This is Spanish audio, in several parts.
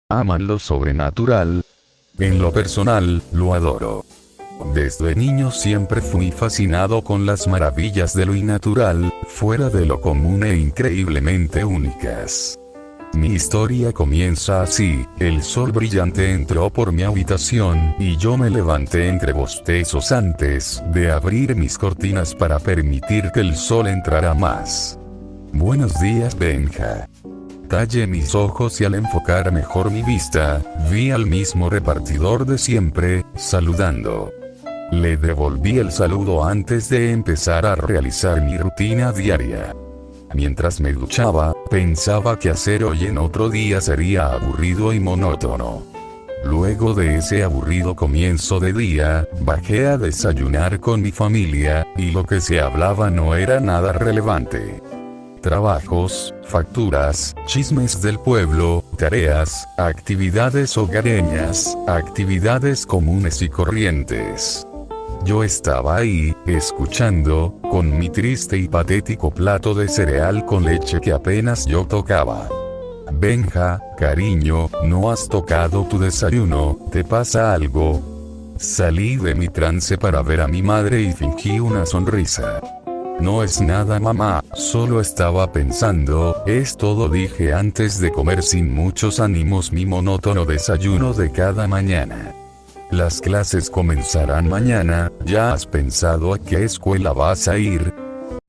aman lo sobrenatural. En lo personal, lo adoro. Desde niño siempre fui fascinado con las maravillas de lo innatural, fuera de lo común e increíblemente únicas. Mi historia comienza así: el sol brillante entró por mi habitación y yo me levanté entre bostezos antes de abrir mis cortinas para permitir que el sol entrara más. Buenos días, Benja. Tallé mis ojos y al enfocar mejor mi vista, vi al mismo repartidor de siempre, saludando. Le devolví el saludo antes de empezar a realizar mi rutina diaria. Mientras me duchaba, pensaba que hacer hoy en otro día sería aburrido y monótono. Luego de ese aburrido comienzo de día, bajé a desayunar con mi familia, y lo que se hablaba no era nada relevante. Trabajos, facturas, chismes del pueblo, tareas, actividades hogareñas, actividades comunes y corrientes. Yo estaba ahí, escuchando, con mi triste y patético plato de cereal con leche que apenas yo tocaba. Benja, cariño, ¿no has tocado tu desayuno? ¿Te pasa algo? Salí de mi trance para ver a mi madre y fingí una sonrisa. No es nada, mamá, solo estaba pensando, es todo, dije antes de comer sin muchos ánimos mi monótono desayuno de cada mañana. Las clases comenzarán mañana, ¿ya has pensado a qué escuela vas a ir?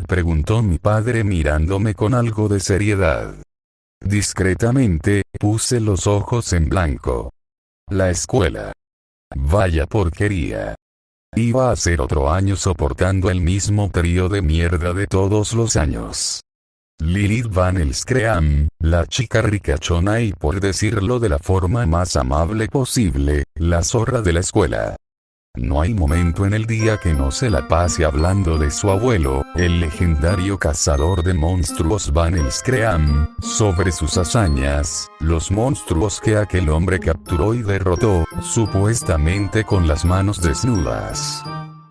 Preguntó mi padre mirándome con algo de seriedad. Discretamente, puse los ojos en blanco. La escuela. Vaya porquería. Iba a ser otro año soportando el mismo trío de mierda de todos los años. Lilith Van Elskream, la chica ricachona y, por decirlo de la forma más amable posible, la zorra de la escuela. No hay momento en el día que no se la pase hablando de su abuelo, el legendario cazador de monstruos Van Elskream, sobre sus hazañas, los monstruos que aquel hombre capturó y derrotó, supuestamente con las manos desnudas.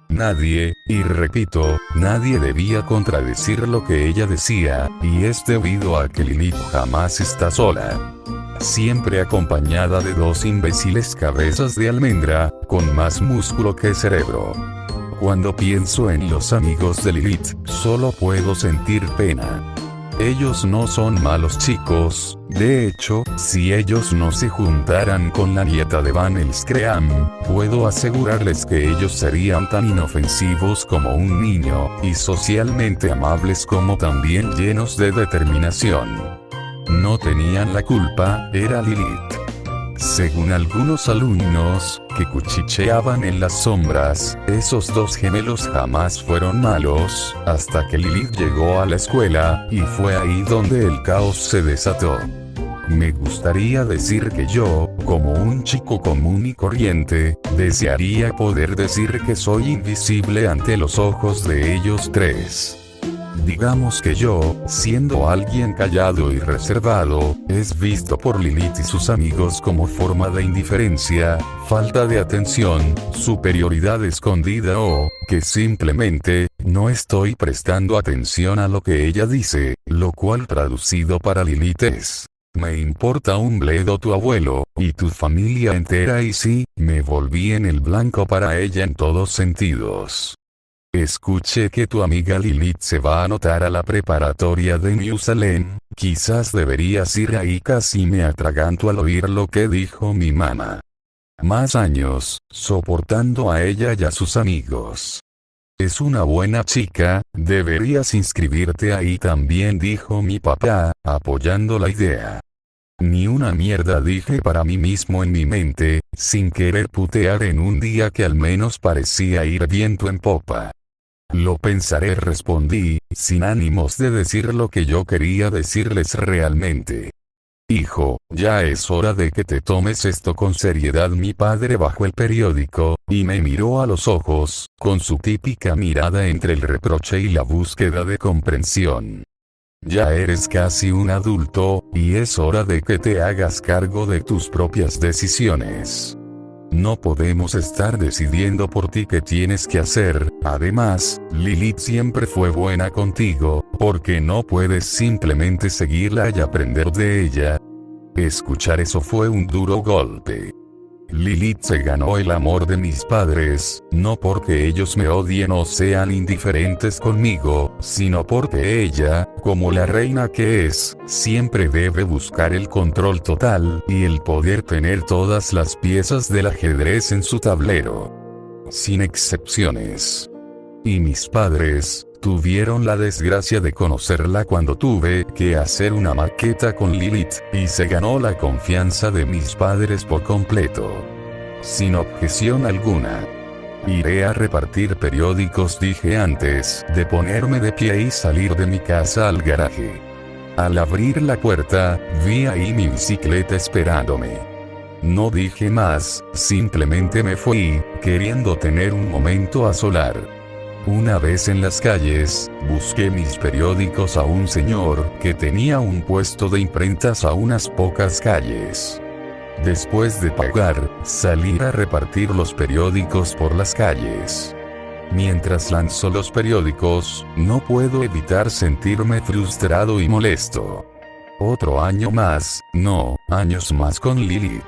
Nadie, y repito, nadie debía contradecir lo que ella decía, y es debido a que Lilith jamás está sola. Siempre acompañada de dos imbéciles cabezas de almendra, con más músculo que cerebro. Cuando pienso en los amigos de Lilith, solo puedo sentir pena. Ellos no son malos chicos, de hecho, si ellos no se juntaran con la nieta de Van Elskream, puedo asegurarles que ellos serían tan inofensivos como un niño, y socialmente amables como también llenos de determinación. No tenían la culpa, era Lilith. Según algunos alumnos, que cuchicheaban en las sombras, esos dos gemelos jamás fueron malos, hasta que Lilith llegó a la escuela, y fue ahí donde el caos se desató. Me gustaría decir que yo, como un chico común y corriente, desearía poder decir que soy invisible ante los ojos de ellos tres. Digamos que yo, siendo alguien callado y reservado, es visto por Lilith y sus amigos como forma de indiferencia, falta de atención, superioridad escondida o, que simplemente, no estoy prestando atención a lo que ella dice, lo cual traducido para Lilith es: me importa un bledo tu abuelo, y tu familia entera, y sí, me volví en el blanco para ella en todos sentidos. Escuché que tu amiga Lilith se va a anotar a la preparatoria de New Salem, quizás deberías ir ahí. Casi me atraganto al oír lo que dijo mi mamá. Más años, soportando a ella y a sus amigos. Es una buena chica, deberías inscribirte ahí también, dijo mi papá, apoyando la idea. Ni una mierda, dije para mí mismo en mi mente, sin querer putear en un día que al menos parecía ir viento en popa. Lo pensaré, respondí, sin ánimos de decir lo que yo quería decirles realmente. Hijo, ya es hora de que te tomes esto con seriedad. Mi padre bajó el periódico, y me miró a los ojos, con su típica mirada entre el reproche y la búsqueda de comprensión. Ya eres casi un adulto, y es hora de que te hagas cargo de tus propias decisiones. No podemos estar decidiendo por ti qué tienes que hacer. Además, Lilith siempre fue buena contigo, porque no puedes simplemente seguirla y aprender de ella. Escuchar eso fue un duro golpe. Lilith se ganó el amor de mis padres, no porque ellos me odien o sean indiferentes conmigo, sino porque ella, como la reina que es, siempre debe buscar el control total, y el poder tener todas las piezas del ajedrez en su tablero. Sin excepciones. Y mis padres tuvieron la desgracia de conocerla cuando tuve que hacer una maqueta con Lilith, y se ganó la confianza de mis padres por completo. Sin objeción alguna. Iré a repartir periódicos, dije antes de ponerme de pie y salir de mi casa al garaje. Al abrir la puerta, vi ahí mi bicicleta esperándome. No dije más, simplemente me fui, queriendo tener un momento a solar. Una vez en las calles, busqué mis periódicos a un señor que tenía un puesto de imprentas a unas pocas calles. Después de pagar, salí a repartir los periódicos por las calles. Mientras lanzo los periódicos, no puedo evitar sentirme frustrado y molesto. Otro año más, no, años más con Lilith.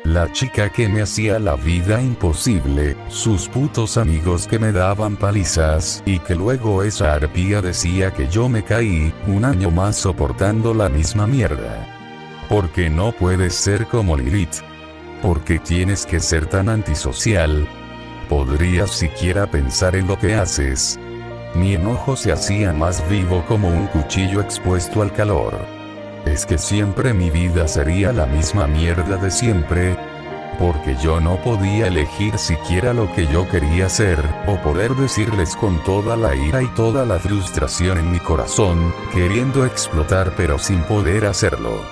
La chica que me hacía la vida imposible, sus putos amigos que me daban palizas, y que luego esa arpía decía que yo me caí, un año más soportando la misma mierda. Porque no puedes ser como Lilith. Porque tienes que ser tan antisocial. ¿Podrías siquiera pensar en lo que haces? Mi enojo se hacía más vivo como un cuchillo expuesto al calor. Es que siempre mi vida sería la misma mierda de siempre. Porque yo no podía elegir siquiera lo que yo quería hacer, o poder decirles con toda la ira y toda la frustración en mi corazón, queriendo explotar pero sin poder hacerlo.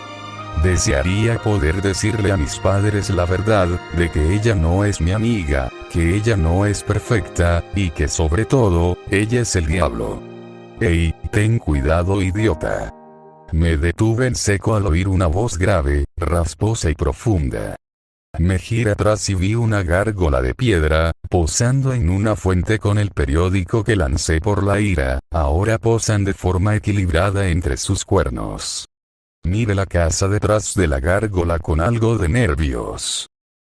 Desearía poder decirle a mis padres la verdad, de que ella no es mi amiga, que ella no es perfecta, y que sobre todo, ella es el diablo. Ey, ten cuidado, idiota. Me detuve en seco al oír una voz grave, rasposa y profunda. Me giré atrás y vi una gárgola de piedra, posando en una fuente con el periódico que lancé por la ira, ahora posan de forma equilibrada entre sus cuernos. Miré la casa detrás de la gárgola con algo de nervios.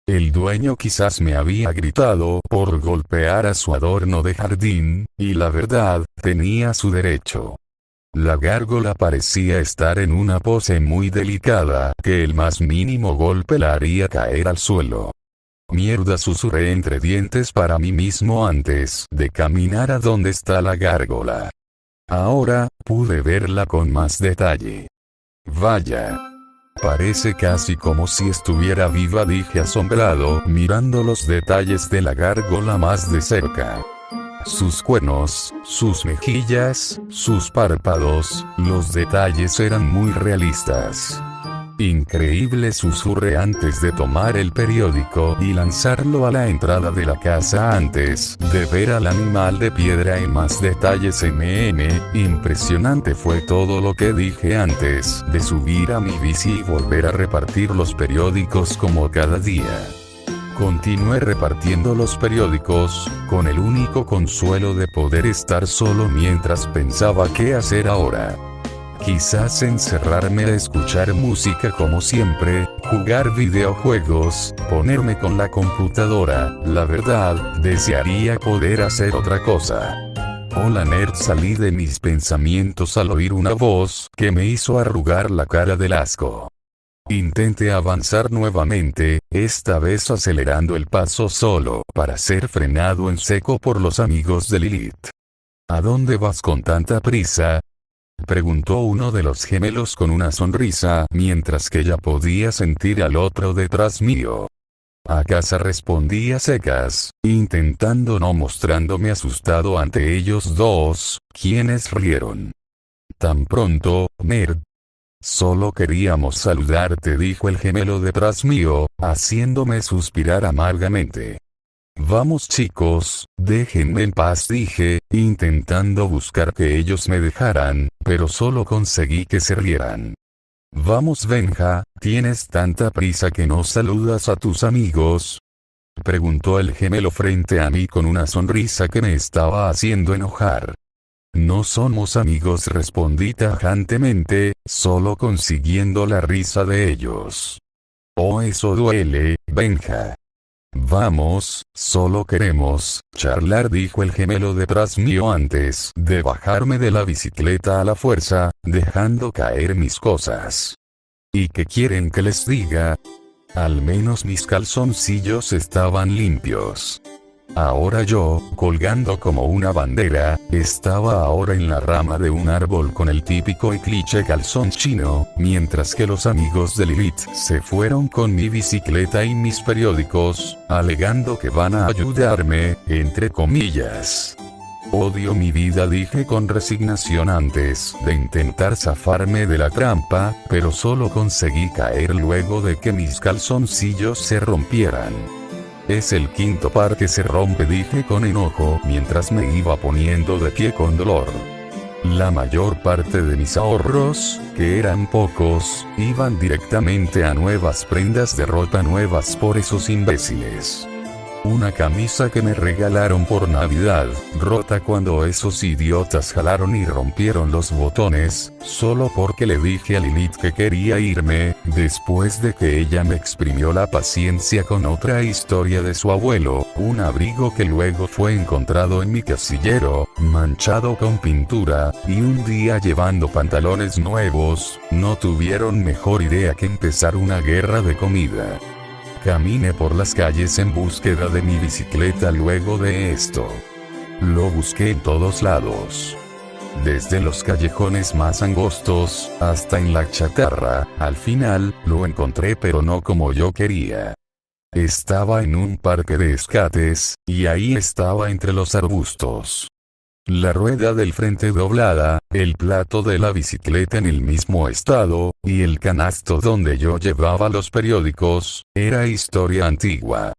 El dueño quizás me había gritado por golpear a su adorno de jardín, y la verdad, tenía su derecho. La gárgola parecía estar en una pose muy delicada, que el más mínimo golpe la haría caer al suelo. Mierda, susurré entre dientes para mí mismo antes de caminar a donde está la gárgola. Ahora, pude verla con más detalle. Vaya. Parece casi como si estuviera viva, dije asombrado, mirando los detalles de la gárgola más de cerca. Sus cuernos, sus mejillas, sus párpados, los detalles eran muy realistas. Increíble, susurré antes de tomar el periódico y lanzarlo a la entrada de la casa antes de ver al animal de piedra en más detalles. Impresionante fue todo lo que dije antes de subir a mi bici y volver a repartir los periódicos como cada día. Continué repartiendo los periódicos, con el único consuelo de poder estar solo mientras pensaba qué hacer ahora. Quizás encerrarme a escuchar música como siempre, jugar videojuegos, ponerme con la computadora. La verdad, desearía poder hacer otra cosa. Hola nerd, salí de mis pensamientos al oír una voz que me hizo arrugar la cara del asco. Intenté avanzar nuevamente, esta vez acelerando el paso solo para ser frenado en seco por los amigos de Lilith. ¿A dónde vas con tanta prisa?, preguntó uno de los gemelos con una sonrisa, mientras que ya podía sentir al otro detrás mío. A casa, respondí a secas, intentando no mostrándome asustado ante ellos dos, quienes rieron. Tan pronto, nerd. Solo queríamos saludarte, dijo el gemelo detrás mío, haciéndome suspirar amargamente. Vamos chicos, déjenme en paz, dije, intentando buscar que ellos me dejaran, pero solo conseguí que se rieran. Vamos Benja, ¿tienes tanta prisa que no saludas a tus amigos?, preguntó el gemelo frente a mí con una sonrisa que me estaba haciendo enojar. No somos amigos, respondí tajantemente, solo consiguiendo la risa de ellos. Oh, eso duele, Benja. Vamos, solo queremos charlar, dijo el gemelo detrás mío antes de bajarme de la bicicleta a la fuerza, dejando caer mis cosas. ¿Y qué quieren que les diga? Al menos mis calzoncillos estaban limpios. Ahora yo, colgando como una bandera, estaba ahora en la rama de un árbol con el típico y cliché calzón chino, mientras que los amigos de Lilith se fueron con mi bicicleta y mis periódicos, alegando que van a ayudarme, entre comillas. Odio mi vida, dije con resignación antes de intentar zafarme de la trampa, pero solo conseguí caer luego de que mis calzoncillos se rompieran. Es el quinto par que se rompe, dije con enojo mientras me iba poniendo de pie con dolor. La mayor parte de mis ahorros, que eran pocos, iban directamente a nuevas prendas de ropa nuevas por esos imbéciles. Una camisa que me regalaron por Navidad, rota cuando esos idiotas jalaron y rompieron los botones, solo porque le dije a Lilith que quería irme, después de que ella me exprimió la paciencia con otra historia de su abuelo, un abrigo que luego fue encontrado en mi casillero, manchado con pintura, y un día llevando pantalones nuevos, no tuvieron mejor idea que empezar una guerra de comida. Caminé por las calles en búsqueda de mi bicicleta luego de esto. Lo busqué en todos lados. Desde los callejones más angostos, hasta en la chatarra, al final, lo encontré pero no como yo quería. Estaba en un parque de escates, y ahí estaba entre los arbustos. La rueda del frente doblada, el plato de la bicicleta en el mismo estado, y el canasto donde yo llevaba los periódicos, era historia antigua.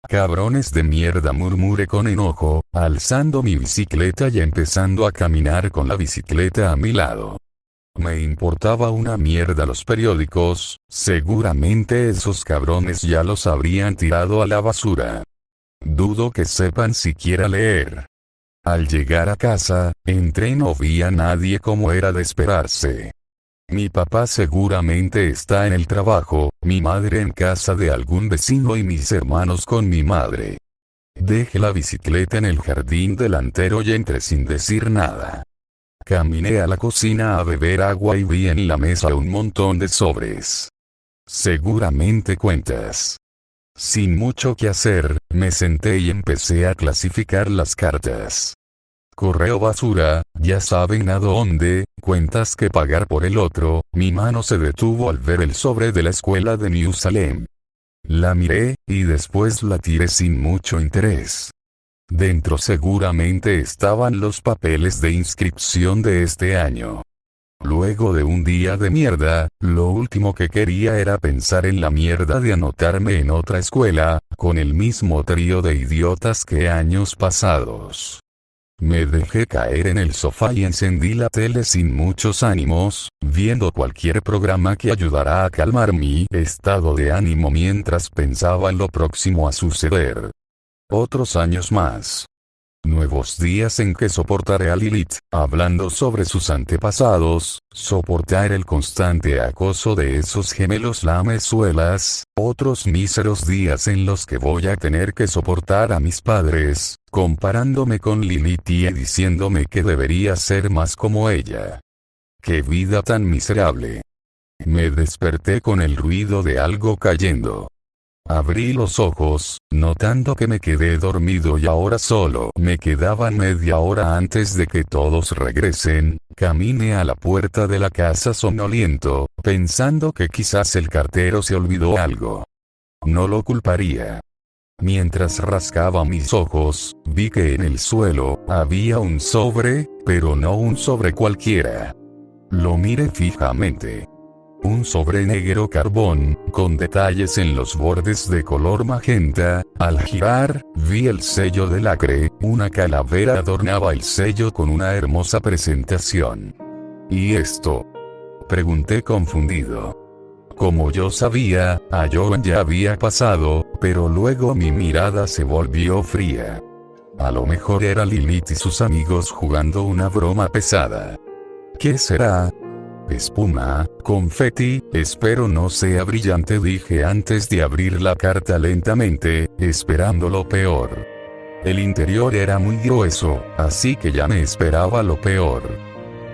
Cabrones de mierda, murmuré con enojo, alzando mi bicicleta y empezando a caminar con la bicicleta a mi lado. Me importaba una mierda los periódicos, seguramente esos cabrones ya los habrían tirado a la basura. Dudo que sepan siquiera leer. Al llegar a casa, entré y no vi a nadie como era de esperarse. Mi papá seguramente está en el trabajo, mi madre en casa de algún vecino y mis hermanos con mi madre. Dejé la bicicleta en el jardín delantero y entré sin decir nada. Caminé a la cocina a beber agua y vi en la mesa un montón de sobres. Seguramente cuentas. Sin mucho que hacer, me senté y empecé a clasificar las cartas. Correo basura, ya saben a dónde, cuentas que pagar por el otro, mi mano se detuvo al ver el sobre de la escuela de New Salem. La miré, y después la tiré sin mucho interés. Dentro seguramente estaban los papeles de inscripción de este año. Luego de un día de mierda, lo último que quería era pensar en la mierda de anotarme en otra escuela, con el mismo trío de idiotas que años pasados. Me dejé caer en el sofá y encendí la tele sin muchos ánimos, viendo cualquier programa que ayudara a calmar mi estado de ánimo mientras pensaba en lo próximo a suceder. Otros años más. Nuevos días en que soportaré a Lilith, hablando sobre sus antepasados, soportar el constante acoso de esos gemelos lamezuelas, otros míseros días en los que voy a tener que soportar a mis padres, comparándome con Lilith y diciéndome que debería ser más como ella. ¡Qué vida tan miserable! Me desperté con el ruido de algo cayendo. Abrí los ojos, notando que me quedé dormido y ahora solo me quedaban media hora antes de que todos regresen. Caminé a la puerta de la casa somnoliento, pensando que quizás el cartero se olvidó algo. No lo culparía. Mientras rascaba mis ojos, vi que en el suelo había un sobre, pero no un sobre cualquiera. Lo miré fijamente. Un sobre negro carbón, con detalles en los bordes de color magenta. Al girar, vi el sello de lacre, una calavera adornaba el sello con una hermosa presentación. ¿Y esto?, pregunté confundido. Como yo sabía, a Joan ya había pasado, pero luego mi mirada se volvió fría. A lo mejor era Lilith y sus amigos jugando una broma pesada. ¿Qué será? espuma, confeti, espero no sea brillante, dije antes de abrir la carta lentamente, esperando lo peor. El interior era muy grueso, así que ya me esperaba lo peor.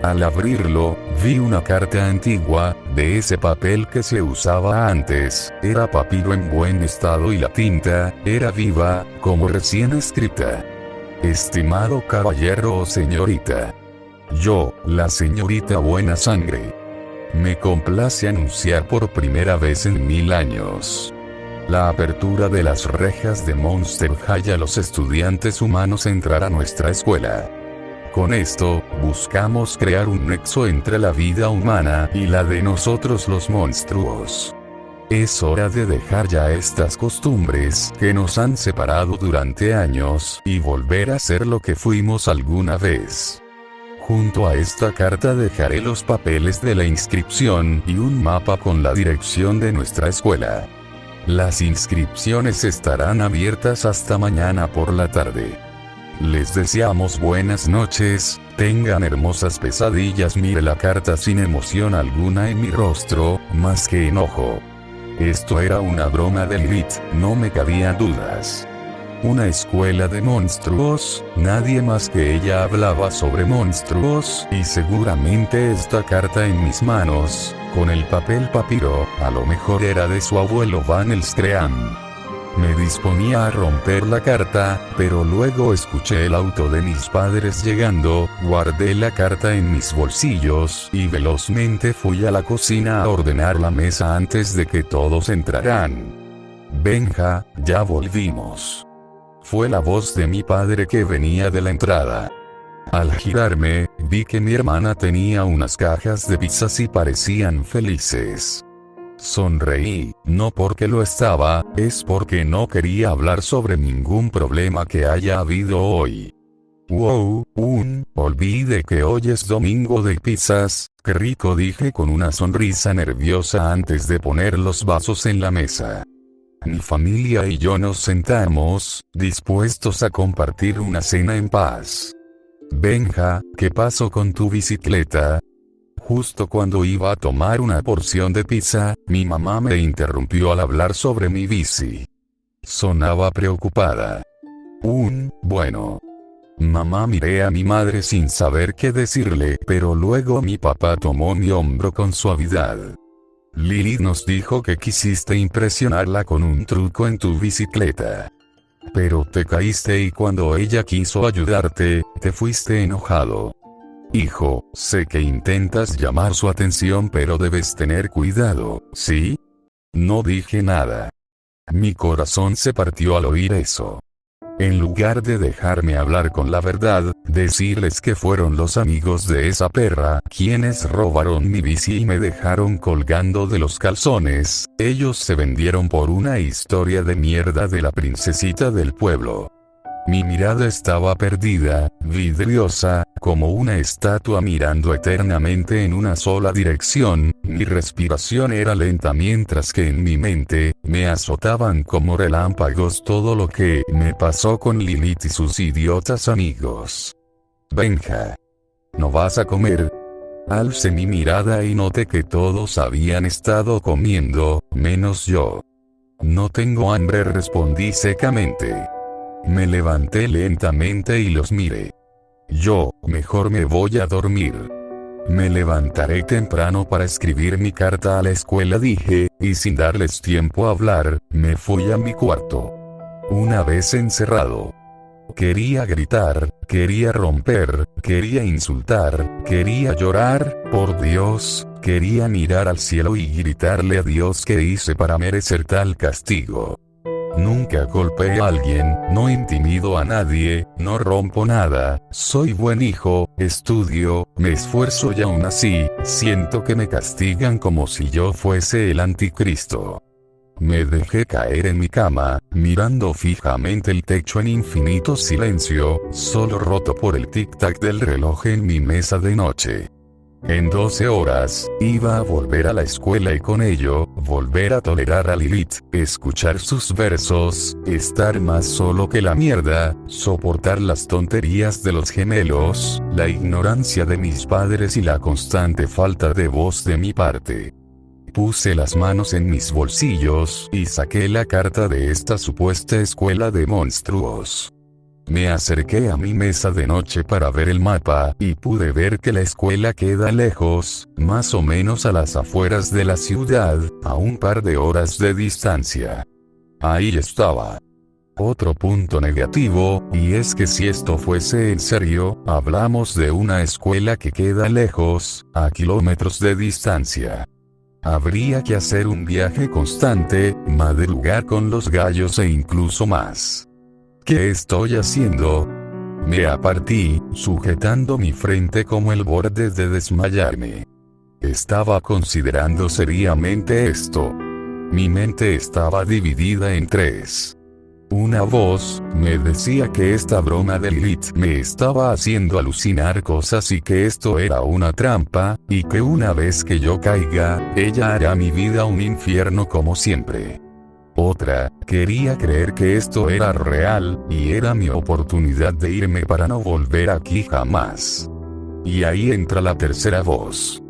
Al abrirlo, vi una carta antigua, de ese papel que se usaba antes, era papiro en buen estado y la tinta, era viva, como recién escrita. Estimado caballero o señorita. Yo, la señorita Buena Sangre. Me complace anunciar por primera vez en 1000 años la apertura de las rejas de Monster High a los estudiantes humanos entrar a nuestra escuela. Con esto, buscamos crear un nexo entre la vida humana y la de nosotros los monstruos. Es hora de dejar ya estas costumbres que nos han separado durante años y volver a ser lo que fuimos alguna vez. Junto a esta carta dejaré los papeles de la inscripción y un mapa con la dirección de nuestra escuela. Las inscripciones estarán abiertas hasta mañana por la tarde. Les deseamos buenas noches, tengan hermosas pesadillas. Mire la carta sin emoción alguna en mi rostro, más que enojo. Esto era una broma de Lilith, no me cabían dudas. Una escuela de monstruos, nadie más que ella hablaba sobre monstruos, y seguramente esta carta en mis manos, con el papel papiro, a lo mejor era de su abuelo Van Elstream. Me disponía a romper la carta, pero luego escuché el auto de mis padres llegando, guardé la carta en mis bolsillos y velozmente fui a la cocina a ordenar la mesa antes de que todos entraran. Benja, ya volvimos. Fue la voz de mi padre que venía de la entrada. Al girarme, vi que mi hermana tenía unas cajas de pizzas y parecían felices. Sonreí, no porque lo estaba, es porque no quería hablar sobre ningún problema que haya habido hoy. Wow, olvide que hoy es domingo de pizzas, qué rico, dije con una sonrisa nerviosa antes de poner los vasos en la mesa. Mi familia y yo nos sentamos, dispuestos a compartir una cena en paz. Benja, ¿qué pasó con tu bicicleta? Justo cuando iba a tomar una porción de pizza, mi mamá me interrumpió al hablar sobre mi bici. Sonaba preocupada. Bueno. Mamá, miré a mi madre sin saber qué decirle, pero luego mi papá tomó mi hombro con suavidad. Lilith nos dijo que quisiste impresionarla con un truco en tu bicicleta. Pero te caíste y cuando ella quiso ayudarte, te fuiste enojado. Hijo, sé que intentas llamar su atención pero debes tener cuidado, ¿sí? No dije nada. Mi corazón se partió al oír eso. En lugar de dejarme hablar con la verdad, decirles que fueron los amigos de esa perra quienes robaron mi bici y me dejaron colgando de los calzones, ellos se vendieron por una historia de mierda de la princesita del pueblo. Mi mirada estaba perdida, vidriosa, como una estatua mirando eternamente en una sola dirección, mi respiración era lenta mientras que en mi mente, me azotaban como relámpagos todo lo que me pasó con Lilith y sus idiotas amigos. Benja. ¿No vas a comer? Alcé mi mirada y noté que todos habían estado comiendo, menos yo. No tengo hambre, respondí secamente. Me levanté lentamente y los miré. Yo, mejor me voy a dormir. Me levantaré temprano para escribir mi carta a la escuela, dije, y sin darles tiempo a hablar, me fui a mi cuarto. Una vez encerrado, quería gritar, quería romper, quería insultar, quería llorar, por Dios, quería mirar al cielo y gritarle a Dios qué hice para merecer tal castigo. Nunca golpeé a alguien, no intimido a nadie, no rompo nada, soy buen hijo, estudio, me esfuerzo y aún así, siento que me castigan como si yo fuese el anticristo. Me dejé caer en mi cama, mirando fijamente el techo en infinito silencio, solo roto por el tic-tac del reloj en mi mesa de noche. En 12 horas, iba a volver a la escuela y con ello, volver a tolerar a Lilith, escuchar sus versos, estar más solo que la mierda, soportar las tonterías de los gemelos, la ignorancia de mis padres y la constante falta de voz de mi parte. Puse las manos en mis bolsillos y saqué la carta de esta supuesta escuela de monstruos. Me acerqué a mi mesa de noche para ver el mapa y pude ver que la escuela queda lejos, más o menos a las afueras de la ciudad, a un par de horas de distancia. Ahí estaba. Otro punto negativo, y es que si esto fuese en serio, hablamos de una escuela que queda lejos, a kilómetros de distancia. Habría que hacer un viaje constante, madrugar con los gallos e incluso más. ¿Qué estoy haciendo? Me apartí, sujetando mi frente como el borde de desmayarme. Estaba considerando seriamente esto. Mi mente estaba dividida en tres. Una voz me decía que esta broma de Lilith me estaba haciendo alucinar cosas y que esto era una trampa, y que una vez que yo caiga, ella hará mi vida un infierno como siempre. Otra, quería creer que esto era real, y era mi oportunidad de irme para no volver aquí jamás. Y ahí entra la tercera voz.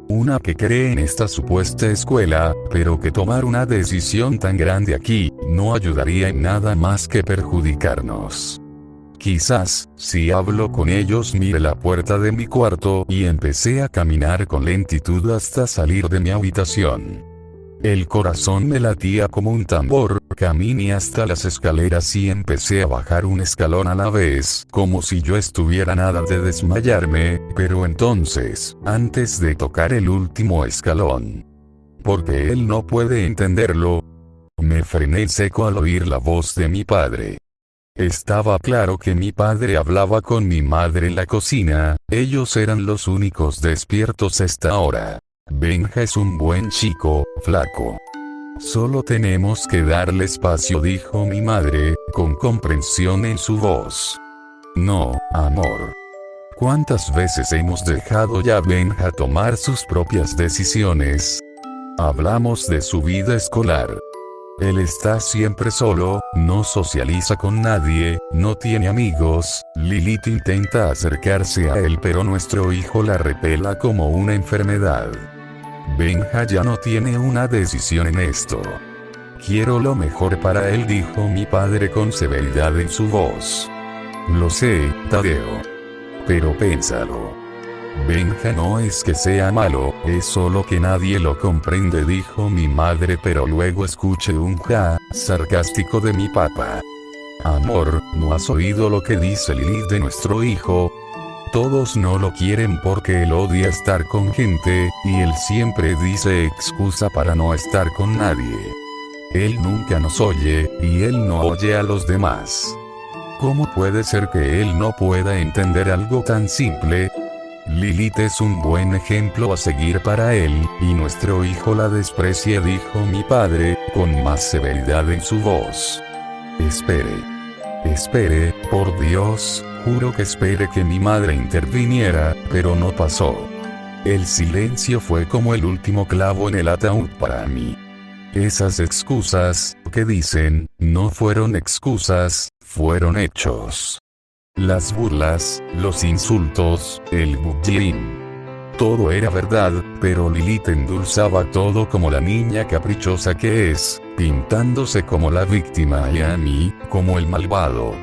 Una que cree en esta supuesta escuela, pero que tomar una decisión tan grande aquí, no ayudaría en nada más que perjudicarnos. Quizás, si hablo con ellos miré la puerta de mi cuarto y empecé a caminar con lentitud hasta salir de mi habitación. El corazón me latía como un tambor, caminé hasta las escaleras y empecé a bajar un escalón a la vez, como si yo estuviera a nada de desmayarme, pero entonces, antes de tocar el último escalón, porque él no puede entenderlo, me frené seco al oír la voz de mi padre. Estaba claro que mi padre hablaba con mi madre en la cocina, ellos eran los únicos despiertos a esta hora. Benja es un buen chico, flaco. Solo tenemos que darle espacio, dijo mi madre, con comprensión en su voz. No, amor. ¿Cuántas veces hemos dejado ya a Benja tomar sus propias decisiones? Hablamos de su vida escolar. Él está siempre solo, no socializa con nadie, no tiene amigos. Lilith intenta acercarse a él, pero nuestro hijo la repela como una enfermedad. Benja ya no tiene una decisión en esto. Quiero lo mejor para él, dijo mi padre con severidad en su voz. Lo sé, Tadeo. Pero pénsalo. Benja no es que sea malo, es solo que nadie lo comprende, dijo mi madre, pero luego escuché un ja sarcástico de mi papá. Amor, ¿no has oído lo que dice Lilith de nuestro hijo? Todos no lo quieren porque él odia estar con gente, y él siempre dice excusa para no estar con nadie. Él nunca nos oye, y él no oye a los demás. ¿Cómo puede ser que él no pueda entender algo tan simple? Lilith es un buen ejemplo a seguir para él, y nuestro hijo la desprecia, dijo mi padre, con más severidad en su voz. Espere, por Dios, juro que espere que mi madre interviniera, pero no pasó. El silencio fue como el último clavo en el ataúd para mí. Esas excusas, que dicen, no fueron excusas, fueron hechos. Las burlas, los insultos, el bullying. Todo era verdad, pero Lilith endulzaba todo como la niña caprichosa que es, pintándose como la víctima y a mí, como el malvado.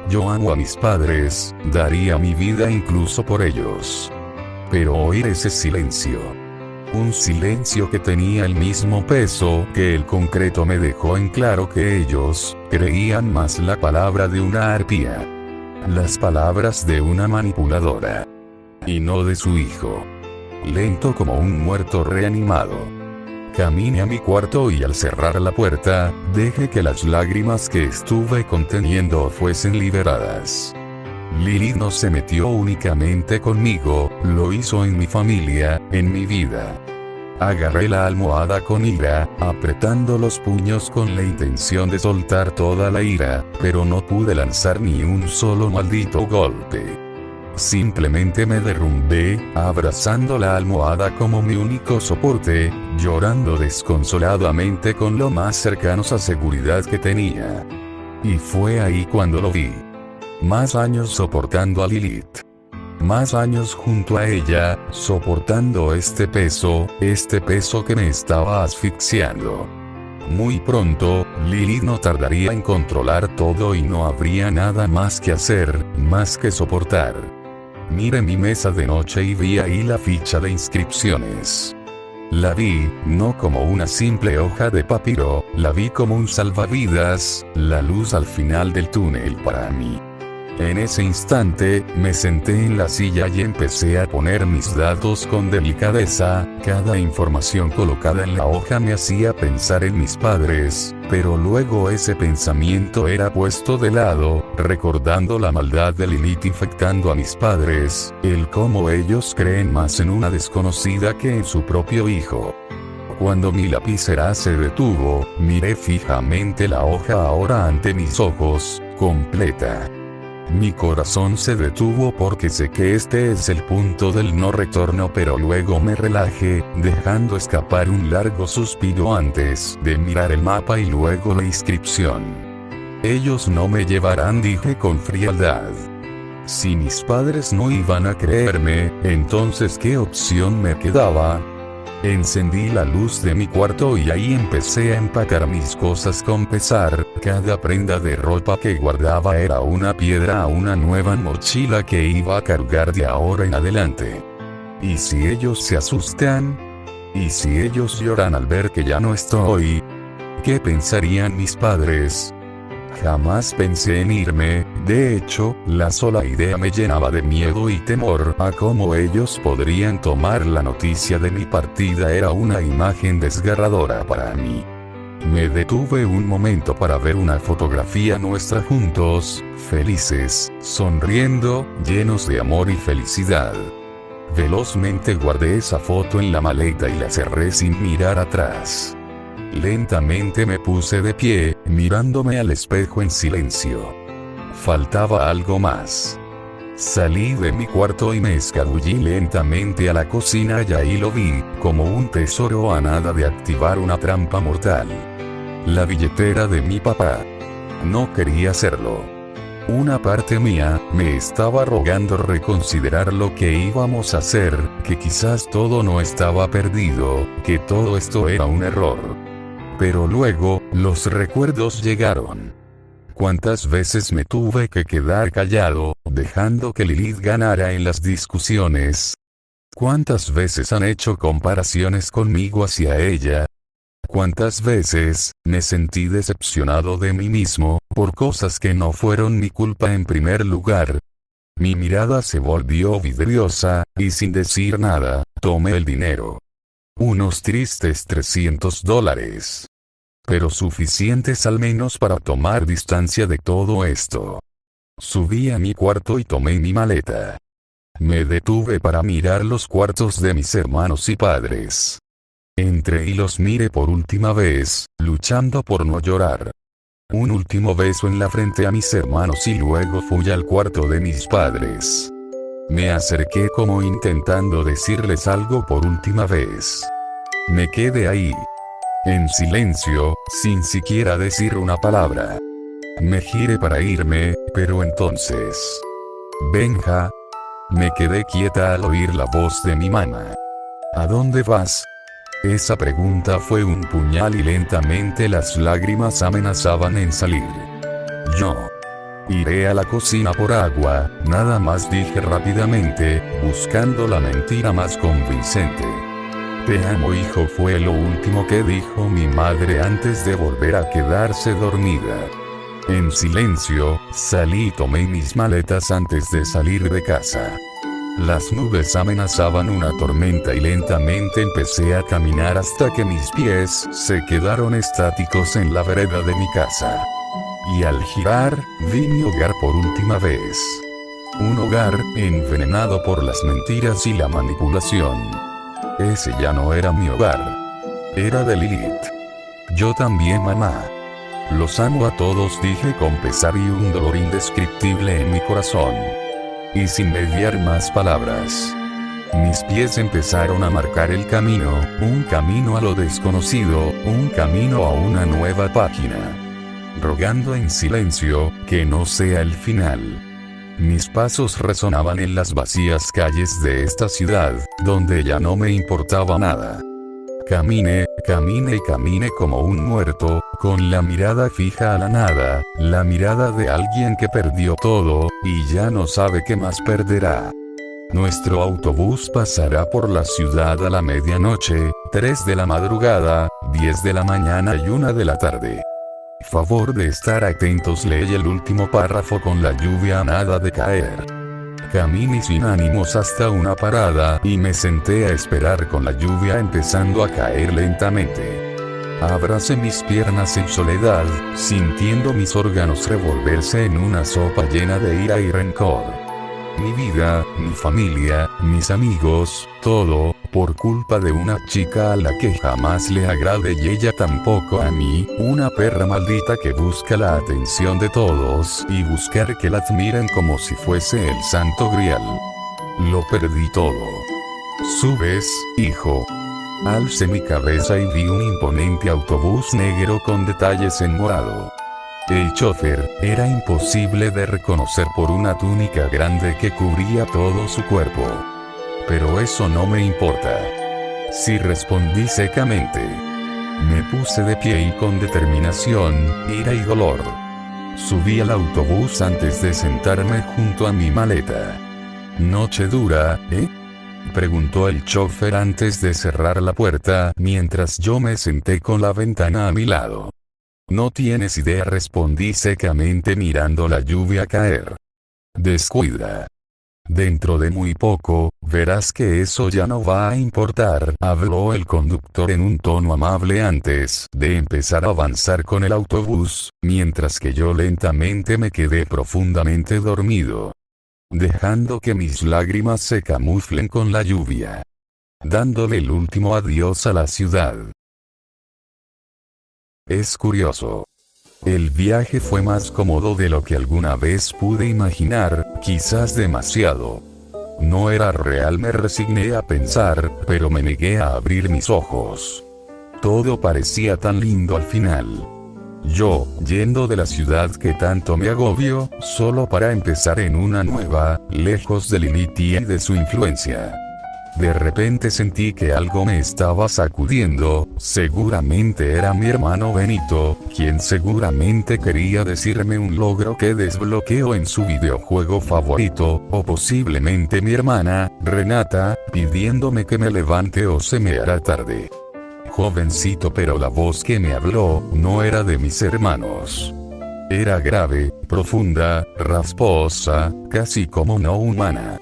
Yo amo a mis padres, daría mi vida incluso por ellos. Pero oír ese silencio. Un silencio que tenía el mismo peso que el concreto me dejó en claro que ellos creían más la palabra de una arpía. Las palabras de una manipuladora. Y no de su hijo. Lento como un muerto reanimado. Caminé a mi cuarto y al cerrar la puerta, dejé que las lágrimas que estuve conteniendo fuesen liberadas. Lilith no se metió únicamente conmigo, lo hizo en mi familia, en mi vida. Agarré la almohada con ira, apretando los puños con la intención de soltar toda la ira, pero no pude lanzar ni un solo maldito golpe. Simplemente me derrumbé, abrazando la almohada como mi único soporte, llorando desconsoladamente con lo más cercanos a seguridad que tenía. Y fue ahí cuando lo vi. Más años soportando a Lilith. Más años junto a ella, soportando este peso que me estaba asfixiando. Muy pronto, Lilith no tardaría en controlar todo y no habría nada más que hacer, más que soportar. Miré mi mesa de noche y vi ahí la ficha de inscripciones. La vi, no como una simple hoja de papiro, la vi como un salvavidas, la luz al final del túnel para mí. En ese instante, me senté en la silla y empecé a poner mis datos con delicadeza. Cada información colocada en la hoja me hacía pensar en mis padres, pero luego ese pensamiento era puesto de lado, recordando la maldad de Lilith infectando a mis padres, el cómo ellos creen más en una desconocida que en su propio hijo. Cuando mi lapicera se detuvo, miré fijamente la hoja ahora ante mis ojos, completa. Mi corazón se detuvo porque sé que este es el punto del no retorno, pero luego me relajé, dejando escapar un largo suspiro antes de mirar el mapa y luego la inscripción. Ellos no me llevarán, dije con frialdad. Si mis padres no iban a creerme, entonces ¿qué opción me quedaba? Encendí la luz de mi cuarto y ahí empecé a empacar mis cosas con pesar. Cada prenda de ropa que guardaba era una piedra a una nueva mochila que iba a cargar de ahora en adelante. ¿Y si ellos se asustan? ¿Y si ellos lloran al ver que ya no estoy? ¿Qué pensarían mis padres? Jamás pensé en irme, de hecho, la sola idea me llenaba de miedo y temor a cómo ellos podrían tomar la noticia de mi partida. Era una imagen desgarradora para mí. Me detuve un momento para ver una fotografía nuestra juntos, felices, sonriendo, llenos de amor y felicidad. Velozmente guardé esa foto en la maleta y la cerré sin mirar atrás. Lentamente me puse de pie, mirándome al espejo en silencio. Faltaba algo más. Salí de mi cuarto y me escabullí lentamente a la cocina y ahí lo vi, como un tesoro a nada de activar una trampa mortal. La billetera de mi papá. No quería hacerlo. Una parte mía, me estaba rogando reconsiderar lo que íbamos a hacer, que quizás todo no estaba perdido, que todo esto era un error. Pero luego, los recuerdos llegaron. ¿Cuántas veces me tuve que quedar callado, dejando que Lilith ganara en las discusiones? ¿Cuántas veces han hecho comparaciones conmigo hacia ella? ¿Cuántas veces me sentí decepcionado de mí mismo, por cosas que no fueron mi culpa en primer lugar? Mi mirada se volvió vidriosa, y sin decir nada, tomé el dinero. Unos tristes $300. Pero suficientes al menos para tomar distancia de todo esto. Subí a mi cuarto y tomé mi maleta. Me detuve para mirar los cuartos de mis hermanos y padres. Entré y los miré por última vez, luchando por no llorar. Un último beso en la frente a mis hermanos y luego fui al cuarto de mis padres. Me acerqué como intentando decirles algo por última vez. Me quedé ahí. En silencio, sin siquiera decir una palabra. Me giré para irme, pero entonces... Benja. Me quedé quieta al oír la voz de mi mamá. ¿A dónde vas? Esa pregunta fue un puñal y lentamente las lágrimas amenazaban en salir. Yo. Iré a la cocina por agua, nada más dije rápidamente, buscando la mentira más convincente. Te amo, hijo, fue lo último que dijo mi madre antes de volver a quedarse dormida. En silencio, salí y tomé mis maletas antes de salir de casa. Las nubes amenazaban una tormenta y lentamente empecé a caminar hasta que mis pies se quedaron estáticos en la vereda de mi casa. Y al girar, vi mi hogar por última vez. Un hogar envenenado por las mentiras y la manipulación. Ese ya no era mi hogar. Era de Lilith. Yo también, mamá. Los amo a todos, dije con pesar y un dolor indescriptible en mi corazón. y sin mediar más palabras. Mis pies empezaron a marcar el camino, un camino a lo desconocido, un camino a una nueva página. Rogando en silencio, que no sea el final. Mis pasos resonaban en las vacías calles de esta ciudad, donde ya no me importaba nada. Caminé, caminé y caminé como un muerto, con la mirada fija a la nada, la mirada de alguien que perdió todo, y ya no sabe qué más perderá. Nuestro autobús pasará por la ciudad a la medianoche, 3 de la madrugada, 10 de la mañana y 1 de la tarde. Favor de estar atentos, leí el último párrafo con la lluvia a nada de caer. Caminé sin ánimos hasta una parada y me senté a esperar con la lluvia empezando a caer lentamente. Abracé mis piernas en soledad, sintiendo mis órganos revolverse en una sopa llena de ira y rencor. Mi vida, mi familia, mis amigos, todo, por culpa de una chica a la que jamás le agrade y ella tampoco a mí, una perra maldita que busca la atención de todos y buscar que la admiren como si fuese el santo grial. Lo perdí todo. ¿Subes, hijo? Alcé mi cabeza y vi un imponente autobús negro con detalles en morado. El chofer era imposible de reconocer por una túnica grande que cubría todo su cuerpo. Pero eso no me importa. Sí, respondí secamente. Me puse de pie y con determinación, ira y dolor. Subí al autobús antes de sentarme junto a mi maleta. ¿Noche dura, eh? Preguntó el chofer antes de cerrar la puerta, mientras yo me senté con la ventana a mi lado. No tienes idea, respondí secamente mirando la lluvia caer. Descuida. Dentro de muy poco, verás que eso ya no va a importar, habló el conductor en un tono amable antes de empezar a avanzar con el autobús, mientras que yo lentamente me quedé profundamente dormido, dejando que mis lágrimas se camuflen con la lluvia, dándole el último adiós a la ciudad. Es curioso. El viaje fue más cómodo de lo que alguna vez pude imaginar, quizás demasiado. No era real, me resigné a pensar, pero me negué a abrir mis ojos. Todo parecía tan lindo al final. Yo, yendo de la ciudad que tanto me agobio, solo para empezar en una nueva, lejos de Lilith y de su influencia. De repente sentí que algo me estaba sacudiendo, seguramente era mi hermano Benito, quien seguramente quería decirme un logro que desbloqueó en su videojuego favorito, o posiblemente mi hermana, Renata, pidiéndome que me levante o se me hará tarde. Jovencito, pero la voz que me habló, no era de mis hermanos. Era grave, profunda, rasposa, casi como no humana.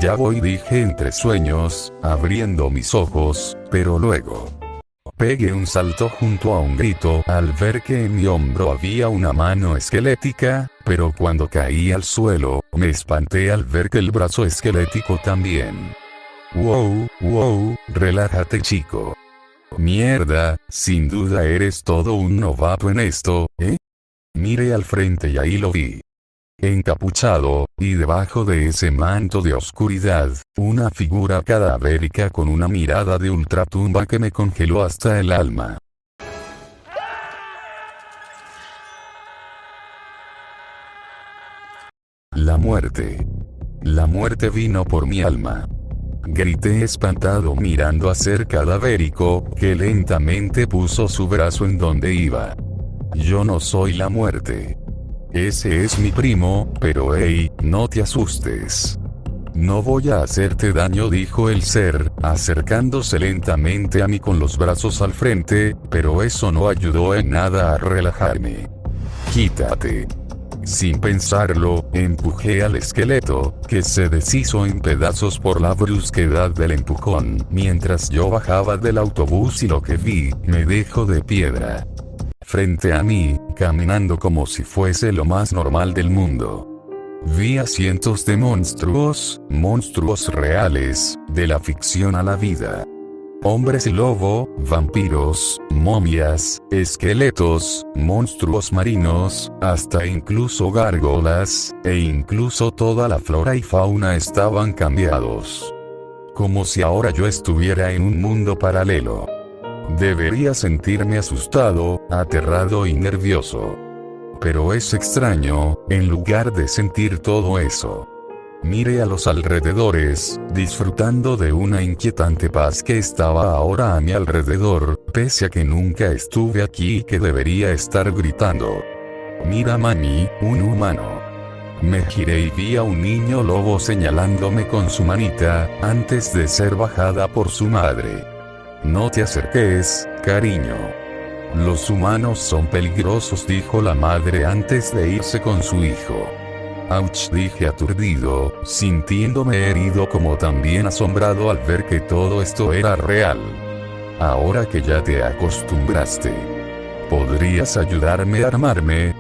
Ya voy, dije entre sueños, abriendo mis ojos, pero luego pegué un salto junto a un grito al ver que en mi hombro había una mano esquelética, pero cuando caí al suelo, me espanté al ver que el brazo esquelético también. Wow, relájate, chico. Mierda, sin duda eres todo un novato en esto, ¿eh? Miré al frente y ahí lo vi. Encapuchado, y debajo de ese manto de oscuridad, una figura cadavérica con una mirada de ultratumba que me congeló hasta el alma. La muerte. La muerte vino por mi alma. Grité espantado mirando a ser cadavérico, que lentamente puso su brazo en donde iba. Yo no soy la muerte. Ese es mi primo, pero hey, no te asustes. No voy a hacerte daño, dijo el ser, acercándose lentamente a mí con los brazos al frente, pero eso no ayudó en nada a relajarme. Quítate. Sin pensarlo, empujé al esqueleto, que se deshizo en pedazos por la brusquedad del empujón, mientras yo bajaba del autobús y lo que vi, me dejó de piedra. Frente a mí, caminando como si fuese lo más normal del mundo. Vi a cientos de monstruos reales, de la ficción a la vida. hombres lobo, vampiros, momias, esqueletos, monstruos marinos, hasta incluso gárgolas, e incluso toda la flora y fauna estaban cambiados. Como si ahora yo estuviera en un mundo paralelo. Debería sentirme asustado, aterrado y nervioso. Pero es extraño, en lugar de sentir todo eso. Miré a los alrededores, disfrutando de una inquietante paz que estaba ahora a mi alrededor, pese a que nunca estuve aquí y que debería estar gritando. Mira Manny, un humano. Me giré y vi a un niño lobo señalándome con su manita, antes de ser bajada por su madre. No te acerques, cariño. Los humanos son peligrosos, dijo la madre antes de irse con su hijo. Ouch, dije aturdido, sintiéndome herido como también asombrado al ver que todo esto era real. Ahora que ya te acostumbraste, ¿podrías ayudarme a armarme?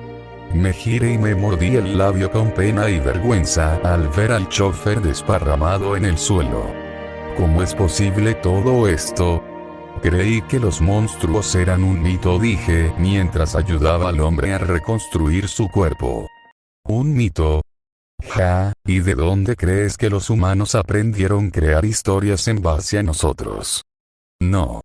Me giré y me mordí el labio con pena y vergüenza al ver al chofer desparramado en el suelo. ¿Cómo es posible todo esto? Creí que los monstruos eran un mito, dije, mientras ayudaba al hombre a reconstruir su cuerpo. ¿Un mito? Ja, ¿y de dónde crees que los humanos aprendieron a crear historias en base a nosotros? No.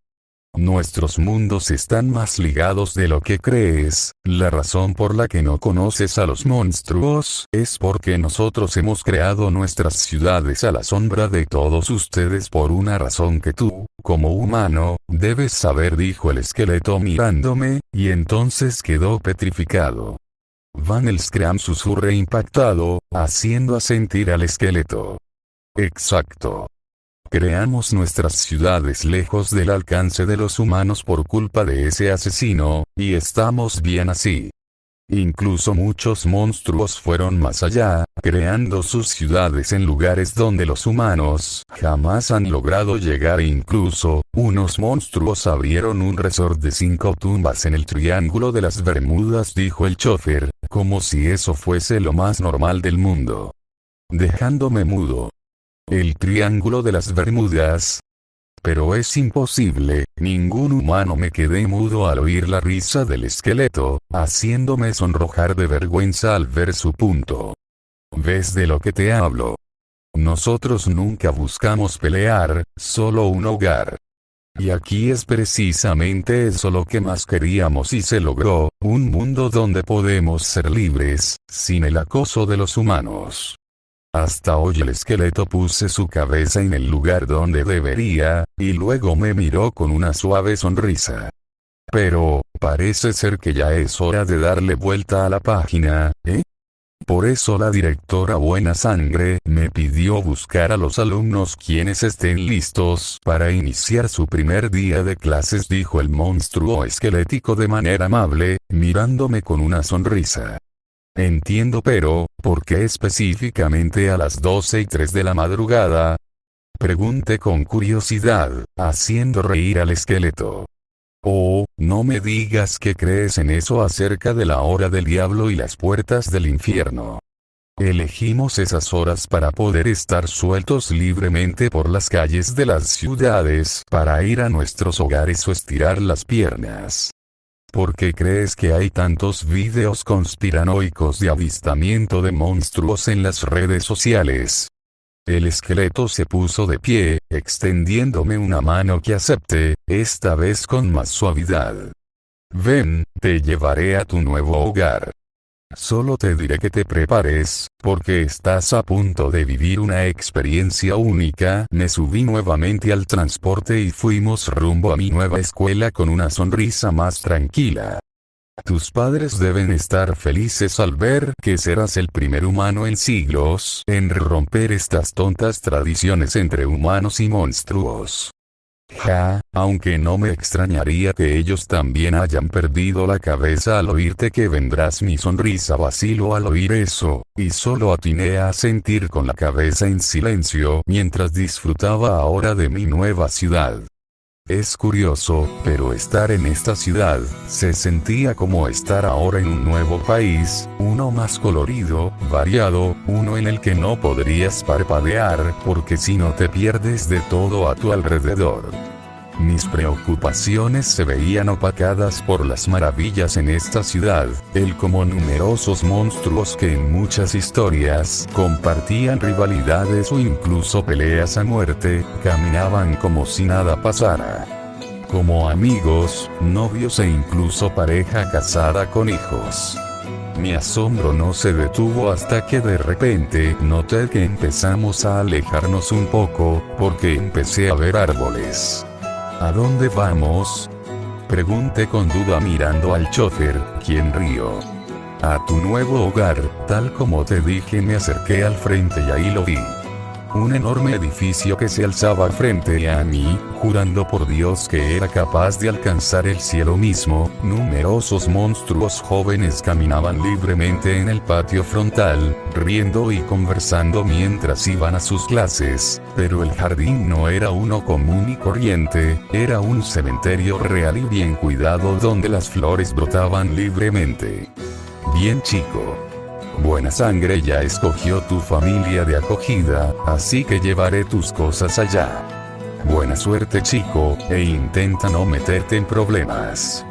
Nuestros mundos están más ligados de lo que crees. La razón por la que no conoces a los monstruos es porque nosotros hemos creado nuestras ciudades a la sombra de todos ustedes por una razón que tú, como humano, debes saber, dijo el esqueleto mirándome, y entonces quedó petrificado. Van el Scram, susurré impactado, haciendo asentir al esqueleto. Exacto. Creamos nuestras ciudades lejos del alcance de los humanos por culpa de ese asesino, y estamos bien así. Incluso muchos monstruos fueron más allá, creando sus ciudades en lugares donde los humanos jamás han logrado llegar e incluso, unos monstruos abrieron un resort de 5 tumbas en el Triángulo de las Bermudas, dijo el chofer, como si eso fuese lo más normal del mundo. Dejándome mudo. El Triángulo de las Bermudas. Pero es imposible, ningún humano. Me quedé mudo al oír la risa del esqueleto, haciéndome sonrojar de vergüenza al ver su punto. ¿Ves de lo que te hablo? Nosotros nunca buscamos pelear, solo un hogar. Y aquí es precisamente eso lo que más queríamos y se logró, un mundo donde podemos ser libres, sin el acoso de los humanos. Hasta hoy el esqueleto puse su cabeza en el lugar donde debería, y luego me miró con una suave sonrisa. Pero, parece ser que ya es hora de darle vuelta a la página, ¿eh? Por eso la directora Buena Sangre me pidió buscar a los alumnos quienes estén listos para iniciar su primer día de clases, dijo el monstruo esquelético de manera amable, mirándome con una sonrisa. Entiendo, pero, ¿por qué específicamente a las 12:03 de la madrugada? Pregunté con curiosidad, haciendo reír al esqueleto. Oh, no me digas que crees en eso acerca de la hora del diablo y las puertas del infierno. Elegimos esas horas para poder estar sueltos libremente por las calles de las ciudades, para ir a nuestros hogares o estirar las piernas. ¿Por qué crees que hay tantos videos conspiranoicos de avistamiento de monstruos en las redes sociales? El esqueleto se puso de pie, extendiéndome una mano que acepté, esta vez con más suavidad. Ven, te llevaré a tu nuevo hogar. Solo te diré que te prepares, porque estás a punto de vivir una experiencia única. Me subí nuevamente al transporte y fuimos rumbo a mi nueva escuela con una sonrisa más tranquila. Tus padres deben estar felices al ver que serás el primer humano en siglos en romper estas tontas tradiciones entre humanos y monstruos. Ja, aunque no me extrañaría que ellos también hayan perdido la cabeza al oírte que vendrás. Mi sonrisa vaciló al oír eso, y solo atiné a sentir con la cabeza en silencio mientras disfrutaba ahora de mi nueva ciudad. Es curioso, pero estar en esta ciudad se sentía como estar ahora en un nuevo país, uno más colorido, variado, uno en el que no podrías parpadear porque si no te pierdes de todo a tu alrededor. Mis preocupaciones se veían opacadas por las maravillas en esta ciudad, el como numerosos monstruos que en muchas historias compartían rivalidades o incluso peleas a muerte, caminaban como si nada pasara. Como amigos, novios e incluso pareja casada con hijos. Mi asombro no se detuvo hasta que de repente noté que empezamos a alejarnos un poco, porque empecé a ver árboles. ¿A dónde vamos?, pregunté con duda mirando al chofer, quien rió. A tu nuevo hogar, tal como te dije. Me acerqué al frente y ahí lo vi. Un enorme edificio que se alzaba frente a mí, jurando por Dios que era capaz de alcanzar el cielo mismo. Numerosos monstruos jóvenes caminaban libremente en el patio frontal, riendo y conversando mientras iban a sus clases, pero el jardín no era uno común y corriente, era un cementerio real y bien cuidado donde las flores brotaban libremente. Bien, chico. Buena Sangre ya escogió tu familia de acogida, así que llevaré tus cosas allá. Buena suerte, chico, e intenta no meterte en problemas.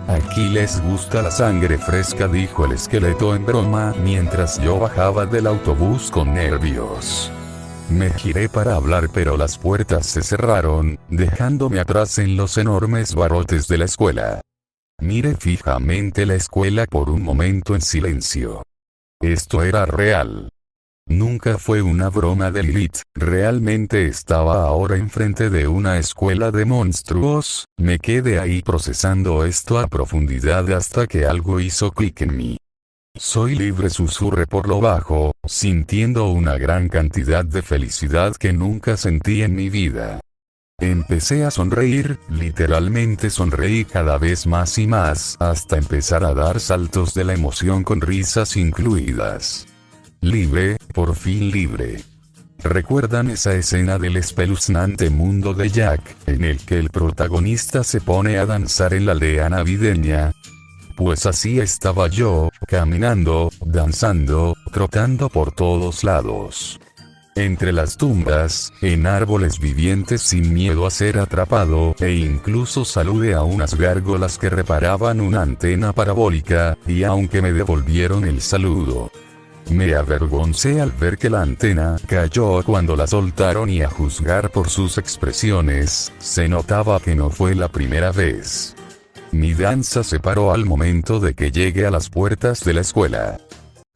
Aquí les gusta la sangre fresca, dijo el esqueleto en broma mientras yo bajaba del autobús con nervios. Me giré para hablar, pero las puertas se cerraron, dejándome atrás en los enormes barrotes de la escuela. Miré fijamente la escuela por un momento en silencio. Esto era real. Nunca fue una broma de Lilith, realmente estaba ahora enfrente de una escuela de monstruos. Me quedé ahí procesando esto a profundidad hasta que algo hizo clic en mí. Soy libre, susurré por lo bajo, sintiendo una gran cantidad de felicidad que nunca sentí en mi vida. Empecé a sonreír, literalmente sonreí cada vez más y más, hasta empezar a dar saltos de la emoción con risas incluidas. Libre, por fin libre. ¿Recuerdan esa escena del espeluznante mundo de Jack, en el que el protagonista se pone a danzar en la aldea navideña? Pues así estaba yo, caminando, danzando, trotando por todos lados. Entre las tumbas, en árboles vivientes sin miedo a ser atrapado, e incluso saludé a unas gárgolas que reparaban una antena parabólica, y aunque me devolvieron el saludo, me avergoncé al ver que la antena cayó cuando la soltaron, y a juzgar por sus expresiones, se notaba que no fue la primera vez. Mi danza se paró al momento de que llegué a las puertas de la escuela.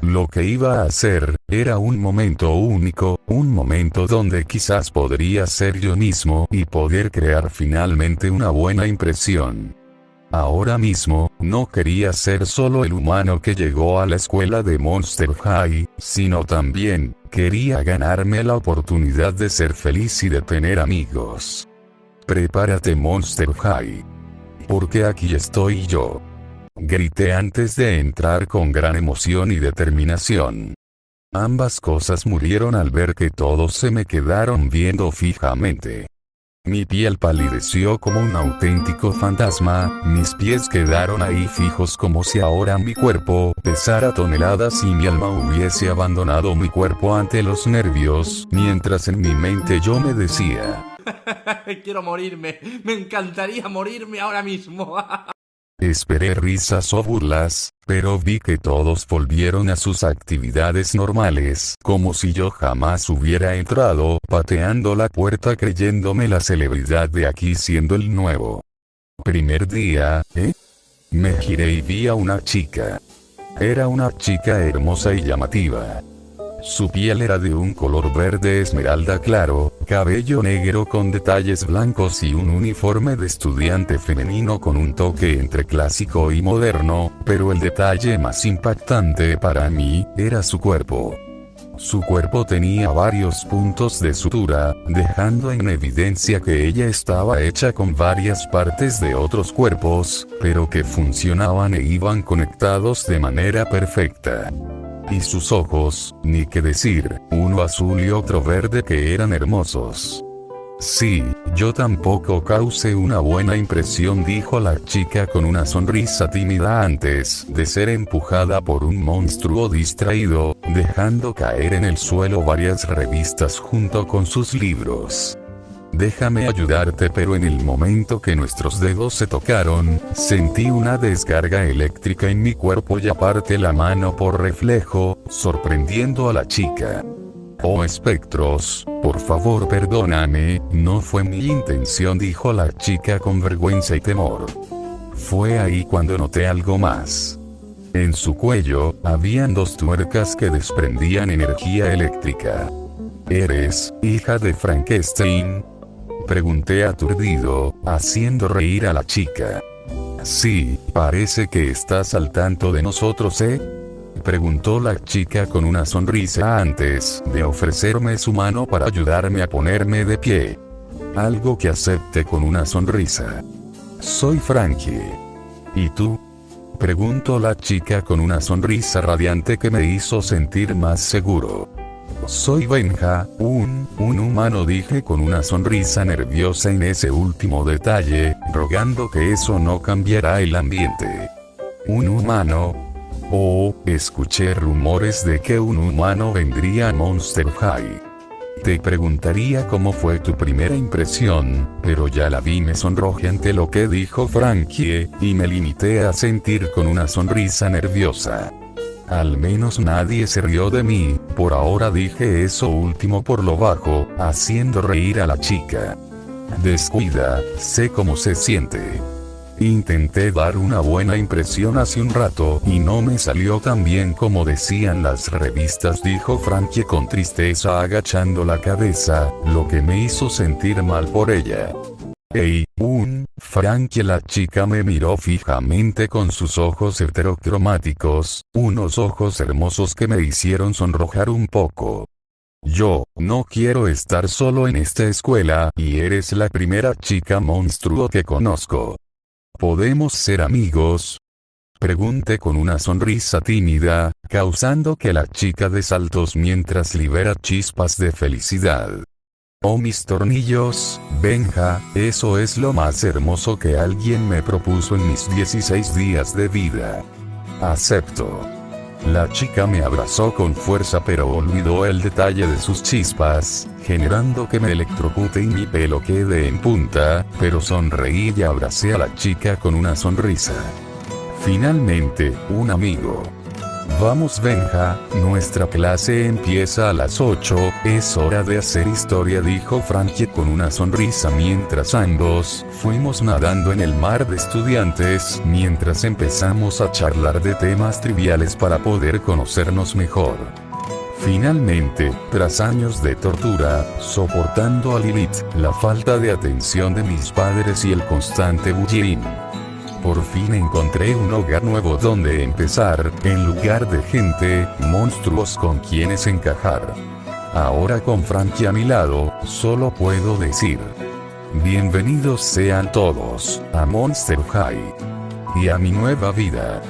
Lo que iba a hacer, era un momento único, un momento donde quizás podría ser yo mismo y poder crear finalmente una buena impresión. Ahora mismo, no quería ser solo el humano que llegó a la escuela de Monster High, sino también, quería ganarme la oportunidad de ser feliz y de tener amigos. Prepárate, Monster High. Porque aquí estoy yo. Grité antes de entrar con gran emoción y determinación. Ambas cosas murieron al ver que todos se me quedaron viendo fijamente. Mi piel palideció como un auténtico fantasma, mis pies quedaron ahí fijos como si ahora mi cuerpo pesara toneladas y mi alma hubiese abandonado mi cuerpo ante los nervios, mientras en mi mente yo me decía: quiero morirme, me encantaría morirme ahora mismo. Esperé risas o burlas, pero vi que todos volvieron a sus actividades normales, como si yo jamás hubiera entrado, pateando la puerta creyéndome la celebridad de aquí siendo el nuevo. Primer día, ¿eh? Me giré y vi a una chica. Era una chica hermosa y llamativa. Su piel era de un color verde esmeralda claro, cabello negro con detalles blancos y un uniforme de estudiante femenino con un toque entre clásico y moderno, pero el detalle más impactante para mí, era su cuerpo. Su cuerpo tenía varios puntos de sutura, dejando en evidencia que ella estaba hecha con varias partes de otros cuerpos, pero que funcionaban e iban conectados de manera perfecta. Y sus ojos, ni qué decir, uno azul y otro verde que eran hermosos. Sí, yo tampoco causé una buena impresión, dijo la chica con una sonrisa tímida antes de ser empujada por un monstruo distraído, dejando caer en el suelo varias revistas junto con sus libros. Déjame ayudarte, pero en el momento que nuestros dedos se tocaron, sentí una descarga eléctrica en mi cuerpo y aparté la mano por reflejo, sorprendiendo a la chica. Oh espectros, por favor perdóname, no fue mi intención, dijo la chica con vergüenza y temor. Fue ahí cuando noté algo más. En su cuello, habían 2 tuercas que desprendían energía eléctrica. ¿Eres hija de Frankenstein?, pregunté aturdido, haciendo reír a la chica. Sí, parece que estás al tanto de nosotros, ¿eh?, preguntó la chica con una sonrisa antes de ofrecerme su mano para ayudarme a ponerme de pie. Algo que acepté con una sonrisa. Soy Frankie. ¿Y tú?, preguntó la chica con una sonrisa radiante que me hizo sentir más seguro. Soy Benja, un humano, dije con una sonrisa nerviosa en ese último detalle, rogando que eso no cambiara el ambiente. ¿Un humano? Oh, escuché rumores de que un humano vendría a Monster High. Te preguntaría cómo fue tu primera impresión, pero ya la vi. Me sonrojé ante lo que dijo Frankie, y me limité a sentir con una sonrisa nerviosa. Al menos nadie se rió de mí, por ahora, dije eso último por lo bajo, haciendo reír a la chica. Descuida, sé cómo se siente. Intenté dar una buena impresión hace un rato y no me salió tan bien como decían las revistas, dijo Frankie con tristeza, agachando la cabeza, lo que me hizo sentir mal por ella. Hey, Frankie, la chica me miró fijamente con sus ojos heterocromáticos, unos ojos hermosos que me hicieron sonrojar un poco. Yo no quiero estar solo en esta escuela, y eres la primera chica monstruo que conozco. ¿Podemos ser amigos?, pregunté con una sonrisa tímida, causando que la chica dé saltos mientras libera chispas de felicidad. Oh mis tornillos, Benja, eso es lo más hermoso que alguien me propuso en mis 16 días de vida. Acepto. La chica me abrazó con fuerza, pero olvidó el detalle de sus chispas, generando que me electrocute y mi pelo quede en punta, pero sonreí y abracé a la chica con una sonrisa. Finalmente, un amigo. Vamos Benja, nuestra clase empieza a las 8, es hora de hacer historia, dijo Frankie con una sonrisa mientras ambos fuimos nadando en el mar de estudiantes, mientras empezamos a charlar de temas triviales para poder conocernos mejor. Finalmente, tras años de tortura, soportando a Lilith, la falta de atención de mis padres y el constante bullying, por fin encontré un hogar nuevo donde empezar, en lugar de gente, monstruos con quienes encajar. Ahora con Frankie a mi lado, solo puedo decir: bienvenidos sean todos, a Monster High. Y a mi nueva vida.